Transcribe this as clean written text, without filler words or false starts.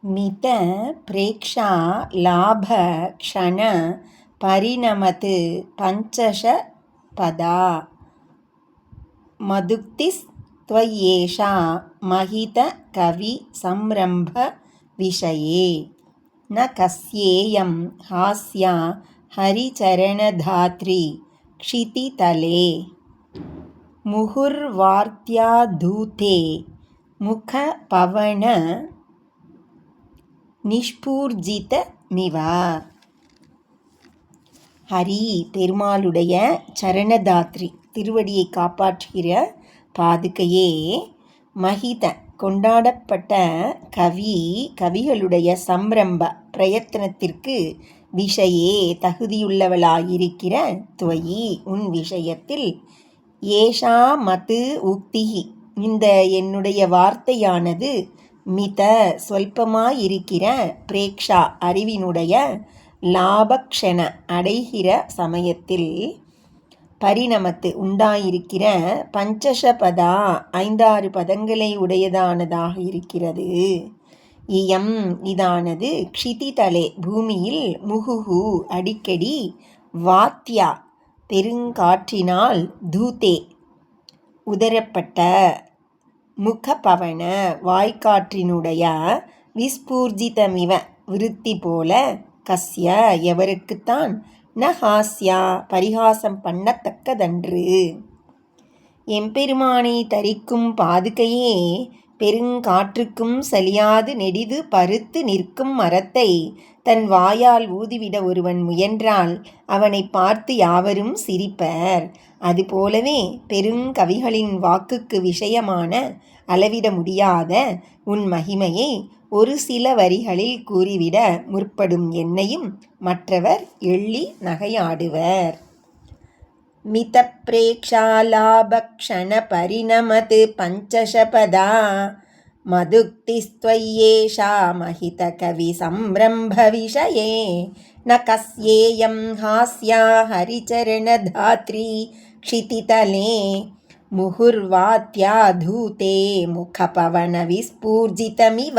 மித பிரேக்ஷா லாப க்ஷண பரிணமத் பஞ்சஷ பதா மதுக்திஸ் த்வயேஷா மஹித கவி சம்ரம்ப விஷயே ந கஸ்யேயம் ஹாஸ்யா ஹரிச்சரணதாத்ரி க்ஷிதிதலே முகுர்வார்த்யாதூதே முகபவன நிஷ்பூர்ஜிதமிவ. ஹரி பெருமாளுடைய சரணதாத்ரி திருவடியை காப்பாற்றுகிற பாதுகையே, மகித கொண்டாடப்பட்ட கவிகளுடைய சம்ரம்ப பிரயத்தனத்திற்கு விஷயே தகுதியுள்ளவளாயிருக்கிற துவயி உன் விஷயத்தில் ஏஷா மது உக்திஹி இந்த என்னுடைய வார்த்தையானது மித சொல்பமாயிருக்கிற பிரேக்ஷா அறிவினுடைய லாபக்ஷண அடைகிற சமயத்தில் பரிணமத்து உண்டாயிருக்கிற பஞ்சஷபதா 5-6 பதங்களை உடையதானதாக இருக்கிறது. இயம் இதானது க்ஷிதிதலே பூமியில் முகுகு அடிக்கடி வாத்யா பெருங்காற்றினால் தூதே உதரப்பட்ட முகபவன வாய்க்காற்றினுடைய விஸ்பூர்ஜிதமிவ விருத்தி போல கஸ்ய எவருக்குத்தான் ந ஹாஸ்யா பரிகாசம் பண்ணத்தக்கதன்று. எம்பெருமானை தரிக்கும் பாதுகையே, பெருங்காற்றுக்கும் சலியாது நெடிது பருத்து நிற்கும் மரத்தை தன் வாயால் ஊதிவிட ஒருவன் முயன்றால் அவனை பார்த்து யாவரும் சிரிப்பர். அதுபோலவே பெருங்கவிகளின் வாக்குக்கு விஷயமான அளவிட முடியாத உன் மகிமையை ஒரு சில வரிகளில் கூறிவிட முற்படும் என்னையும் மற்றவர் எள்ளி நகையாடுவர். மித பிரேக்ஷா லாபக்ஷண பரிணமத் பஞ்சஷபதா மதுக்திஸ்த்வயேஷா மஹித கவி சம்ரம்ப விஷயே ந கஸ்யேயம் ஹாஸ்யா ஹரிச்சரணதாத்ரி க்ஷிதிதலே முகுர்வாத்யாதூதே முகபவன விஸ்பூர்ஜிதமிவ.